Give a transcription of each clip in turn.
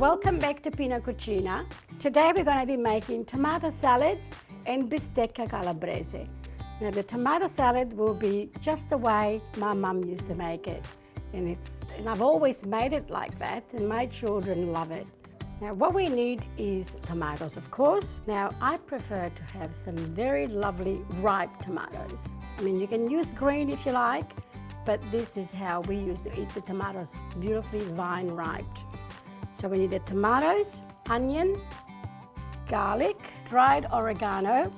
welcome back to Pina Cucina. Today we're going to be making tomato salad and bistecca calabrese. Now the tomato salad will be just the way my mum used to make it. And I've always made it like that, and my children love it. Now what we need is tomatoes, of course. Now I prefer to have some very lovely ripe tomatoes. I mean, you can use green if you like, but this is how we used to eat the tomatoes, beautifully vine ripe. So we need the tomatoes, onion, garlic, dried oregano.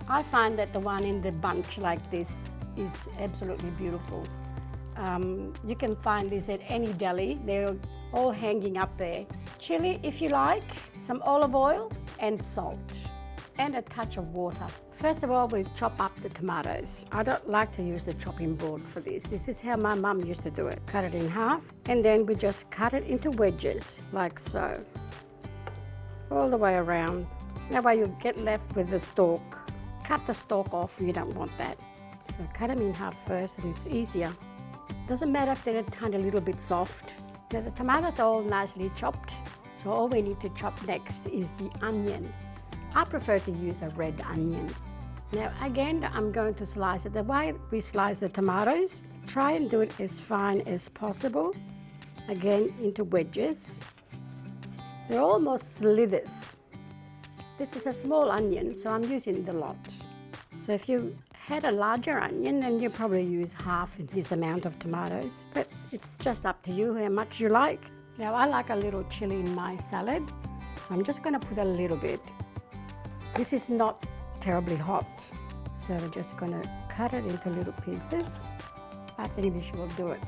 I find that the one in the bunch like this is absolutely beautiful. You can find this at any deli. They're all hanging up there. Chili if you like, some olive oil and salt, and a touch of water. First of all, we chop up the tomatoes. I don't like to use the chopping board for this. This is how my mum used to do it. Cut it in half, and then we just cut it into wedges, like so, all the way around. That way you get left with the stalk. Cut the stalk off, you don't want that. So cut them in half first, and it's easier. Doesn't matter if they're a tiny little bit soft. Now the tomatoes are all nicely chopped, so all we need to chop next is the onion. I prefer to use a red onion. Now again, I'm going to slice it. The way we slice the tomatoes, try and do it as fine as possible. Again, into wedges. They're almost slithers. This is a small onion, so I'm using the lot. So if you had a larger onion, then you probably use half in this amount of tomatoes. But it's just up to you how much you like. Now I like a little chili in my salad, so I'm just going to put a little bit. This is not terribly hot, so we're just going to cut it into little pieces. I think this will do it.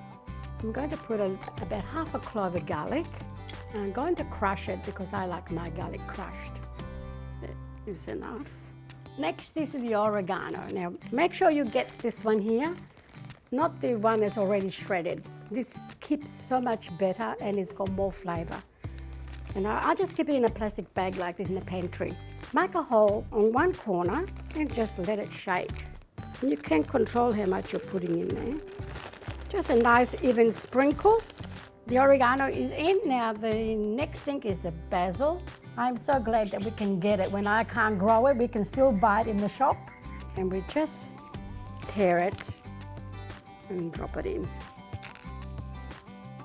I'm going to put about half a clove of garlic. I'm going to crush it because I like my garlic crushed. That is enough. Next is the oregano. Now make sure you get this one here, not the one that's already shredded. This keeps so much better and it's got more flavor. And I just keep it in a plastic bag like this in the pantry. Make a hole on one corner and just let it shake. And you can control how much you're putting in there. Just a nice even sprinkle. The oregano is in. Now the next thing is the basil. I'm so glad that we can get it. When I can't grow it, we can still buy it in the shop. And we just tear it and drop it in.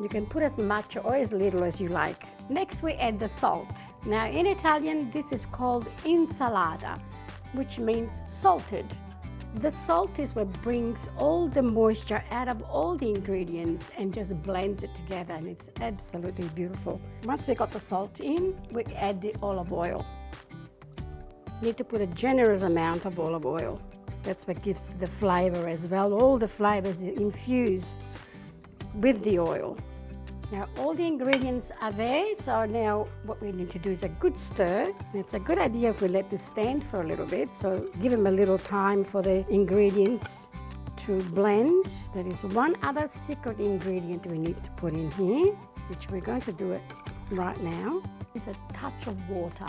You can put as much or as little as you like. Next we add the salt. Now in Italian this is called insalata, which means salted. The salt is what brings all the moisture out of all the ingredients and just blends it together, and it's absolutely beautiful. Once we got the salt in, we add the olive oil. You need to put a generous amount of olive oil. That's what gives the flavor as well. All the flavors infuse with the oil. Now all the ingredients are there, so now what we need to do is a good stir. It's a good idea if we let this stand for a little bit, so give them a little time for the ingredients to blend. There is one other secret ingredient we need to put in here, which we're going to do it right now. It's a touch of water.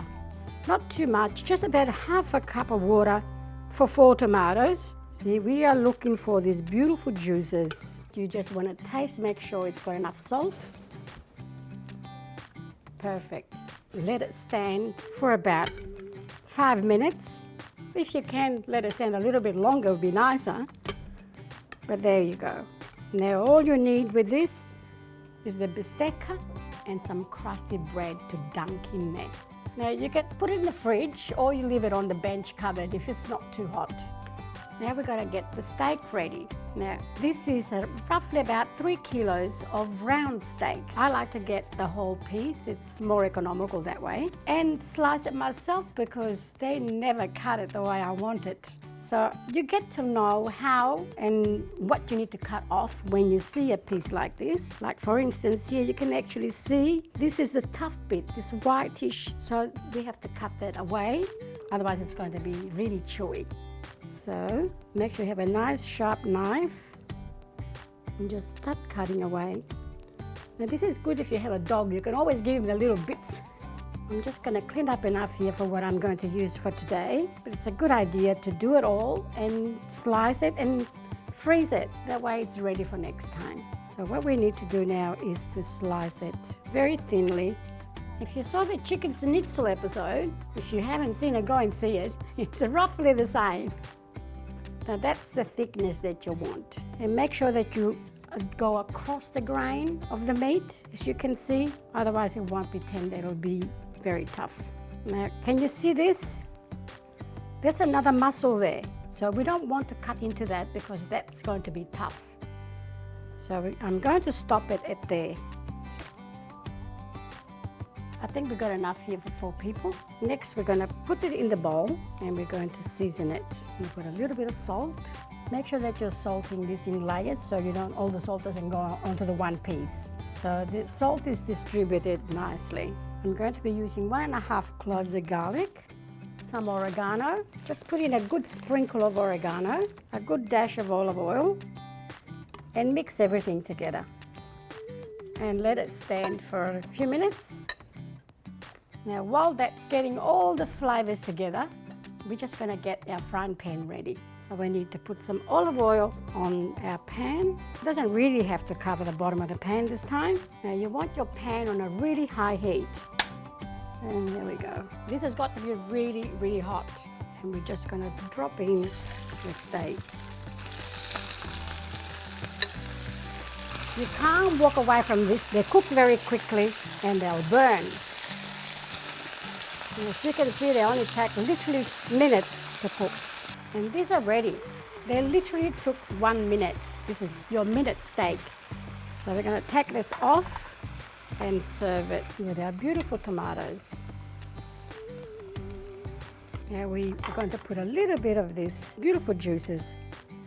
Not too much, just about half a cup of water for 4 tomatoes. See, we are looking for these beautiful juices. You just want to taste, make sure it's got enough salt. Perfect. Let it stand for about 5 minutes. If you can let it stand a little bit longer, it would be nicer. But there you go. Now all you need with this is the bistecca and some crusty bread to dunk in there. Now you can put it in the fridge or you leave it on the bench covered if it's not too hot. Now we're going to get the steak ready. Now this is roughly about 3 kilos of round steak. I like to get the whole piece, it's more economical that way, and slice it myself because they never cut it the way I want it. So you get to know how and what you need to cut off when you see a piece like this. Like for instance here you can actually see this is the tough bit, this whitish, so we have to cut that away, otherwise it's going to be really chewy. So make sure you have a nice sharp knife and just start cutting away. Now this is good if you have a dog, you can always give him the little bits. I'm just going to clean up enough here for what I'm going to use for today, but it's a good idea to do it all and slice it and freeze it. That way it's ready for next time. So what we need to do now is to slice it very thinly If you saw the chicken schnitzel episode, if you haven't seen it, go and see it. It's roughly the same. Now that's the thickness that you want. And make sure that you go across the grain of the meat, as you can see. Otherwise it won't be tender, it'll be very tough. Now, can you see this? That's another muscle there. So we don't want to cut into that because that's going to be tough. So I'm going to stop it at there. I think we've got enough here for 4 people. Next, we're going to put it in the bowl and we're going to season it. We put a little bit of salt. Make sure that you're salting this in layers so you don't, all the salt doesn't go onto the one piece. So the salt is distributed nicely. I'm going to be using 1.5 cloves of garlic, some oregano. Just put in a good sprinkle of oregano, a good dash of olive oil, and mix everything together. And let it stand for a few minutes. Now, while that's getting all the flavors together, we're just going to get our frying pan ready. So we need to put some olive oil on our pan. It doesn't really have to cover the bottom of the pan this time. Now, you want your pan on a really high heat. And there we go. This has got to be really, really hot. And we're just going to drop in the steak. You can't walk away from this. They cook very quickly and they'll burn. And as you can see, they only take literally minutes to cook. And these are ready. They literally took 1 minute. This is your minute steak. So we're going to take this off and serve it with our beautiful tomatoes. Now we're going to put a little bit of these beautiful juices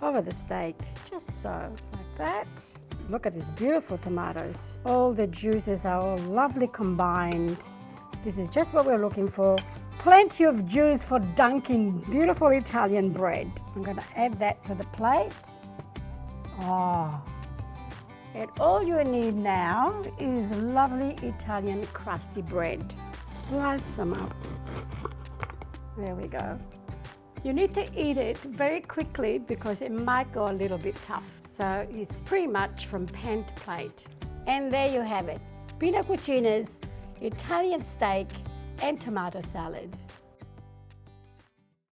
over the steak, just so, like that. Look at these beautiful tomatoes. All the juices are all lovely combined. This is just what we're looking for. Plenty of juice for dunking beautiful Italian bread. I'm going to add that to the plate. Oh. And all you need now is lovely Italian crusty bread. Slice them up. There we go. You need to eat it very quickly because it might go a little bit tough. So it's pretty much from pan to plate. And there you have it. Pina Cucina's Italian steak and tomato salad.